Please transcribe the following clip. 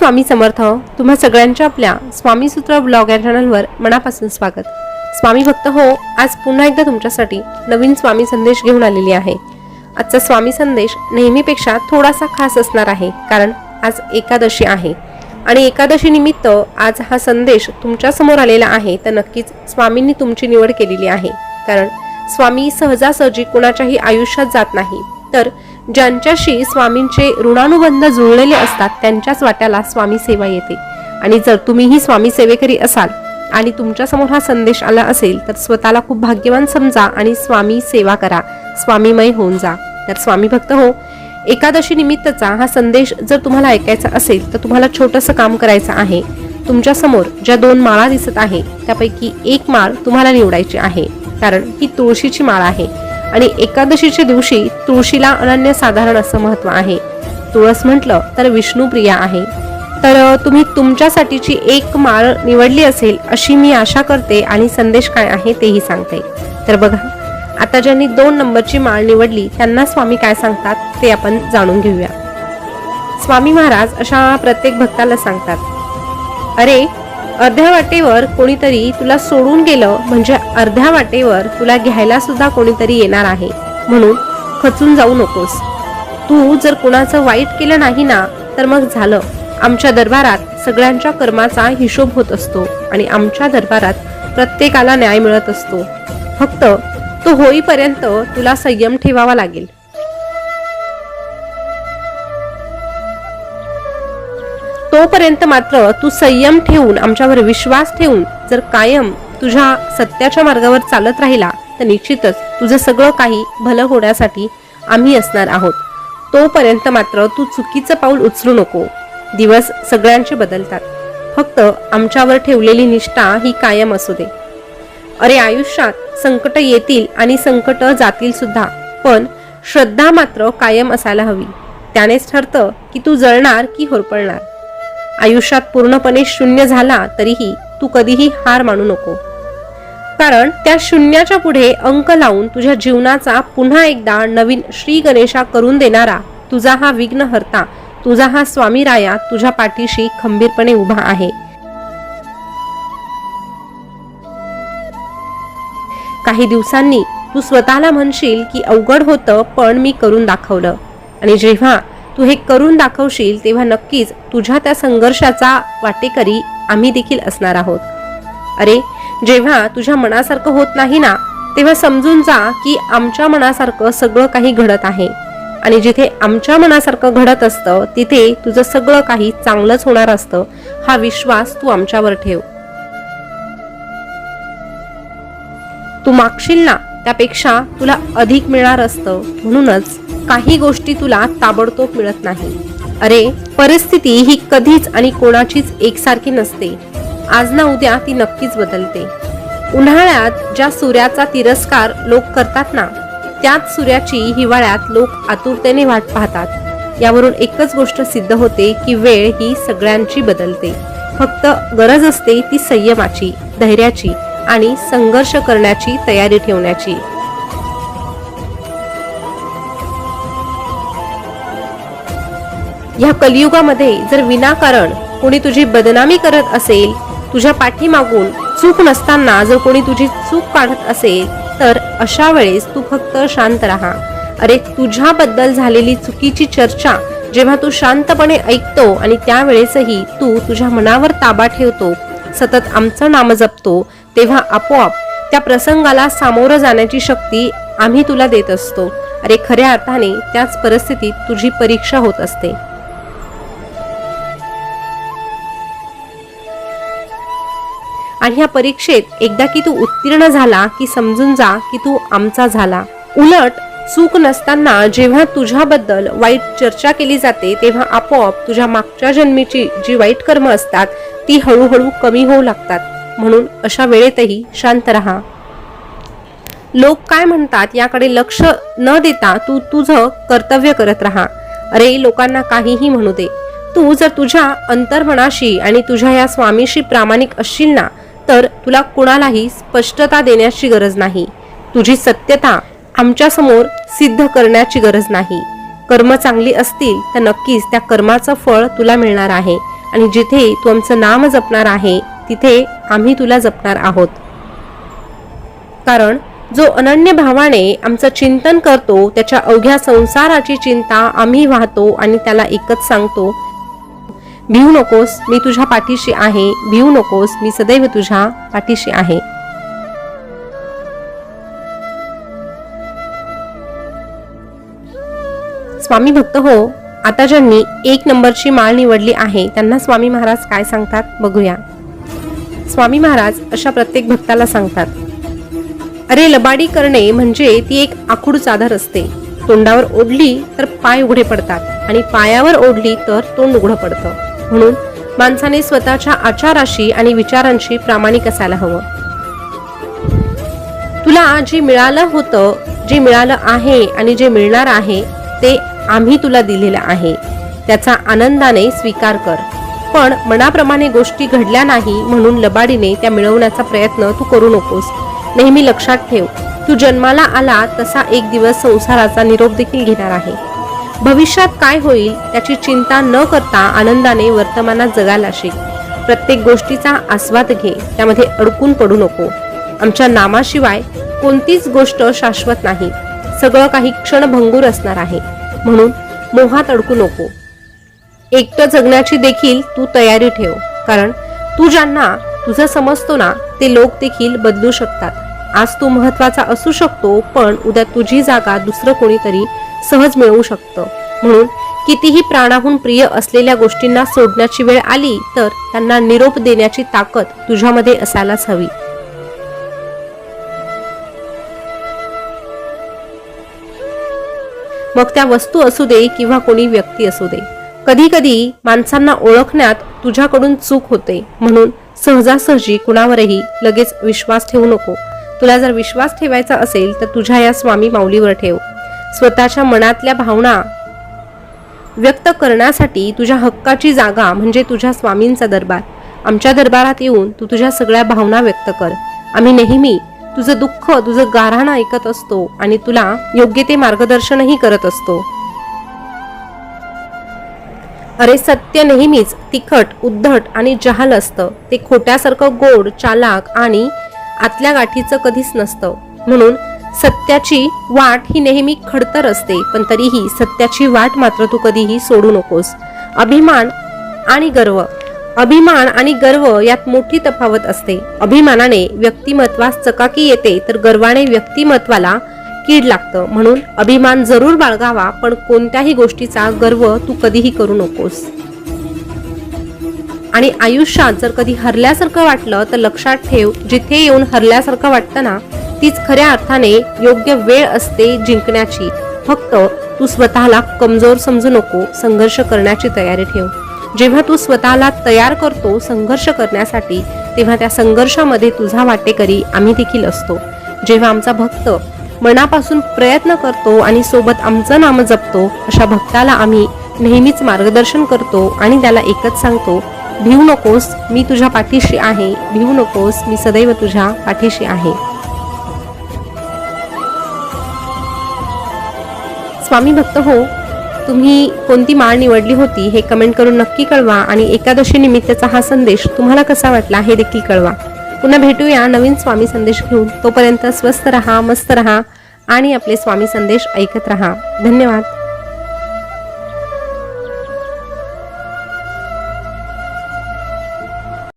स्वामी समर्थ. तुम्हा सगळ्यांच्या आपल्या स्वामी सूत्र ब्लॉग या चॅनलवर मनापासून स्वागत. स्वामी भक्त हो, आज पुन्हा एकदा तुमच्यासाठी नवीन स्वामी संदेश घेऊन आलेली आहे. आजचा स्वामी संदेश नेहमीपेक्षा थोडासा खास असणार आहे, कारण आज एकादशी आहे आणि एकादशी निमित्त आज हा संदेश तुमच्या समोर आलेला आहे. तर नक्कीच स्वामींनी तुमची निवड केलेली आहे, कारण स्वामी सहजासहजी कोणाच्याही आयुष्यात जात नाही, तर ज्यांच्याशी स्वामींचे ऋणानुबंध जुळलेले असतात त्यांच्याच वाट्याला स्वामी सेवा येते. आणि जर तुम्हीही स्वामी सेवेकरी असाल आणि तुमच्या समोर हा संदेश आला असेल तर स्वतःला खूप भाग्यवान समजा आणि स्वामी सेवा करा, स्वामीमय होऊन जा. तर स्वामी भक्त हो, एकादशी निमित्तचा हा संदेश जर तुम्हाला ऐकायचा असेल तर तुम्हाला छोटंसं काम करायचं आहे. तुमच्या समोर ज्या 2 माळा दिसत आहे त्यापैकी एक माळ तुम्हाला निवडायची आहे, कारण ही तुळशीची माळ आहे आणि एकादशीच्या दिवशी तुळशीला अनन्यसाधारण असं महत्त्व आहे. तुळस म्हटलं तर विष्णुप्रिया आहे. तर तुम्ही तुमच्यासाठीची एक माळ निवडली असेल अशी मी आशा करते आणि संदेश काय आहे तेही सांगते. तर बघा, आता ज्यांनी 2 नंबरची माळ निवडली त्यांना स्वामी काय सांगतात ते आपण जाणून घेऊया. स्वामी महाराज अशा प्रत्येक भक्ताला सांगतात, अरे अर्ध्या वाटेवर कोणीतरी तुला सोडून गेलं म्हणजे अर्ध्या वाटेवर तुला घ्यायला सुद्धा कोणीतरी येणार आहे, म्हणून खचून जाऊ नकोस. तू जर कुणाचं वाईट केलं नाही ना तर मग झालं. आमच्या दरबारात सगळ्यांच्या कर्माचा हिशोब होत असतो आणि आमच्या दरबारात प्रत्येकाला न्याय मिळत असतो. फक्त तो होईपर्यंत तुला संयम ठेवावा लागेल. तोपर्यंत मात्र तू संयम ठेवून, आमच्यावर विश्वास ठेवून जर कायम तुझ्या सत्याच्या मार्गावर चालत राहिला तर निश्चितच तुझं सगळं काही भलं होण्यासाठी आम्ही असणार आहोत. तोपर्यंत मात्र तू चुकीचं पाऊल उचलू नको. दिवस सगळ्यांचे बदलतात, फक्त आमच्यावर ठेवलेली निष्ठा ही कायम असू दे. अरे आयुष्यात संकट येतील आणि संकट जातील सुद्धा, पण श्रद्धा मात्र कायम असायला हवी. त्यानेच ठरतं की तू जळणार की होरपळणार. आयुष्यात पूर्णपणे शून्य झाला तरीही तू कधीही हार मानू नको, कारण त्या शून्याच्या पुढे अंक लावून तुझ्या जीवनाचा पुन्हा एकदा नवीन श्री गणेशा करून देणारा तुझा हा विघ्नहर्ता, तुझा हा स्वामी राया तुझ्या पाठीशी खंबीरपणे उभा आहे. काही दिवसांनी तू स्वतःला म्हणशील की अवघड होतं पण मी करून दाखवलं, आणि जेव्हा तू हे करून दाखवशील तेव्हा नक्कीच तुझ्या त्या संघर्षाचा वाटेकरी आम्ही देखील असणार आहोत. अरे जेव्हा तुझ्या मनासारखं होत नाही ना तेव्हा समजून जा की आमच्या मनासारखं सगळं काही घडत आहे, आणि जिथे आमच्या मनासारखं घडत असतं तिथे तुझं सगळं काही चांगलंच होणार असतं. हा विश्वास तू आमच्यावर ठेव. तू मागशील ना त्यापेक्षा तुला अधिक मिळणार असतं, म्हणूनच काही गोष्टी तुला ताबडतोब मिळत नाही. अरे परिस्थिती ही कधीच आणि कोणाचीच एकसारखी नसते. आज ना उद्या ती नक्कीच बदलते. उन्हाळ्यात ज्या सूर्याचा तिरस्कार लोक करतात ना, त्याच सूर्याची हिवाळ्यात लोक आतुरतेने वाट पाहतात. यावरून एकच गोष्ट सिद्ध होते की वेळ ही सगळ्यांची बदलते. फक्त गरज असते ती संयमाची, धैर्याची आणि संघर्ष करण्याची तयारी ठेवण्याची. या कलियुगामध्ये जर विनाकारण कोणी तुझी बदनामी करत असेल, तुझ्या पाठीमागून चूक नसताना जर कोणी तुझी चूक काढत असेल, तर अशा वेळेस तू फक्त शांत राहा. अरे तुझ्याबद्दल झालेली चुकीची चर्चा जेव्हा तू शांतपणे ऐकतो आणि त्यावेळेसही तू तुझ्या मनावर ताबा ठेवतो, सतत आमचं नाम जपतो, तेव्हा आपोआप त्या प्रसंगाला सामोरं जाण्याची शक्ती आम्ही तुला देत असतो. अरे खऱ्या अर्थाने त्याच परिस्थितीत तुझी परीक्षा होत असते. आणि ह्या परीक्षेत एकदा की तू उत्तीर्ण झाला की समजून जा की तू आमचा झाला. उलट चूक नसताना जेव्हा तुझ्याबद्दल वाईट चर्चा केली जाते तेव्हा आपोआप तुझ्या मागच्या जन्मीची जी वाईट कर्म असतात ती हळूहळू कमी होऊ लागतात. म्हणून अशा वेळेतही शांत राहा. लोक काय म्हणतात याकडे लक्ष न देता तू तुझं कर्तव्य करत राहा. अरे लोकांना काहीही म्हणू दे, तू जर तुझ्या अंतर्मनाशी आणि तुझ्या या स्वामीशी प्रामाणिक असशील ना तर तुला कुणालाही स्पष्टता देण्याची गरज नाही. तुझी सत्यता आमच्या समोर सिद्ध करण्याची गरज नाही. कर्म चांगली असतील तर नक्कीच त्या कर्माचं फळ तुला मिळणार आहे आणि जिथे तू आमचं नाम जपणार आहे तिथे आम्ही तुला जपणार आहोत. कारण जो अनन्य भावाने आमचं चिंतन करतो त्याच्या अवघ्या संसाराची चिंता आम्ही वाहतो आणि त्याला एकच सांगतो, भिवू नकोस, मी तुझ्या पाठीशी आहे. भिवू नकोस, मी सदैव तुझ्या पाठीशी आहे. स्वामी भक्त हो, आता ज्यांनी 1 नंबरची माळ निवडली आहे त्यांना स्वामी महाराज काय सांगतात बघूया. स्वामी महाराज अशा प्रत्येक भक्ताला सांगतात, अरे लबाडी करणे म्हणजे ती एक आखूड चादर असते. तोंडावर ओढली तर पाय उघडे पडतात आणि पायावर ओढली तर तोंड उघडं पडतं. म्हणून माणसाने स्वतःच्या आचाराशी आणि विचारांशी प्रामाणिक असायला हवं. तुला जे मिळालं होतं, जे मिळालं आहे आणि जे मिळणार आहे ते आम्ही तुला दिलेलं आहे. त्याचा आनंदाने स्वीकार कर. पण मनाप्रमाणे गोष्टी घडल्या नाही म्हणून लबाडीने त्या मिळवण्याचा प्रयत्न तू करू नकोस. नेहमी लक्षात ठेव, तू जन्माला आला तसा एक दिवस संसाराचा निरोप देखील घेणार आहे. भविष्यात काय होईल त्याची चिंता न करता आनंदाने वर्तमानात जगायला शिक. प्रत्येक गोष्टीचा आस्वाद घे, त्यामध्ये अडकून पडू नको. आमच्या नामाशिवाय कोणतीच गोष्ट शाश्वत नाही. सगळं काही क्षणभंगूर असणार आहे. म्हणून मोहात अडकू नको. एकटं जगण्याची देखील तू तयारी ठेव. कारण तू ज्यांना तुझं समजतो ना ते लोक देखील बदलू शकतात. आज तू महत्वाचा असू शकतो पण उद्या तुझी जागा दुसरं कोणीतरी सहज मिळवू शकतं. म्हणून कितीही प्राणाहून प्रिय असलेल्या गोष्टींना सोडण्याची वेळ आली तर त्यांना निरोप देण्याची ताकद तुझ्यामध्ये असायलाच हवी. मग त्या वस्तू असू दे किंवा कोणी व्यक्ती असू दे. कधी कधी माणसांना ओळखण्यात तुझ्याकडून चूक होते. म्हणून सहजासहजी कुणावरही लगेच विश्वास ठेवू नको. तुला जर विश्वास ठेवायचा असेल तर तुझ्या या स्वामी माऊलीवर ठेव. स्वतःच्या मनातल्या भावना व्यक्त करण्यासाठी तुझ्या हक्काची जागा म्हणजे तुझ्या स्वामींचा दरबार. आमच्या दरबारात येऊन तू तुझ्या सगळ्या भावना व्यक्त कर. आम्ही नेहमी तुझं दुःख, तुझं गाऱ्हाणं ऐकत असतो आणि तुला योग्य ते मार्गदर्शनही करत असतो. अरे सत्य नेहमीच तिखट, उद्धट आणि जहाल असतं. ते खोट्यासारखं गोड, चालाक आणि आतल्या गाठीचं कधीच नसतं. म्हणून सत्याची वाट ही नेहमी खडतर असते, पण तरीही सत्याची वाट मात्र तू कधीही सोडू नकोस. अभिमान आणि गर्व यात मोठी तफावत असते. अभिमानाने व्यक्तिमत्वास चकाकी येते तर गर्वाने व्यक्तिमत्वाला कीड लागतं. म्हणून अभिमान जरूर बाळगावा पण कोणत्याही गोष्टीचा गर्व तू कधीही करू नकोस. आणि आयुष्यात जर कधी हरल्यासारखं वाटलं तर लक्षात ठेव, जिथे येऊन हरल्यासारखं वाटतं ना तीच खऱ्या अर्थाने योग्य वेळ असते जिंकण्याची. फक्त तू स्वतःला कमजोर समजू नको. संघर्ष करण्याची तयारी ठेव. जेव्हा तू स्वतःला तयार करतो संघर्ष करण्यासाठी तेव्हा त्या संघर्षामध्ये तुझा वाटेकरी आम्ही देखील असतो. जेव्हा आमचा भक्त मनापासून प्रयत्न करतो आणि सोबत आमचं नाम जपतो अशा भक्ताला आम्ही नेहमीच मार्गदर्शन करतो आणि त्याला एकच सांगतो, भिवू नकोस, मी तुझ्या पाठीशी आहे. भिवू नकोस, मी सदैव तुझ्या पाठीशी आहे. स्वामी भक्त हो, तुम्ही कोणती माळ निवडली होती हे कमेंट करून नक्की कळवा आणि एकादशी निमित्तचा हा संदेश तुम्हाला कसा वाटला हे देखील कळवा. पुन्हा भेटूया नवीन स्वामी संदेश घेऊन. तोपर्यंत स्वस्थ रहा, मस्त रहा आणि आपले स्वामी संदेश ऐकत रहा. धन्यवाद.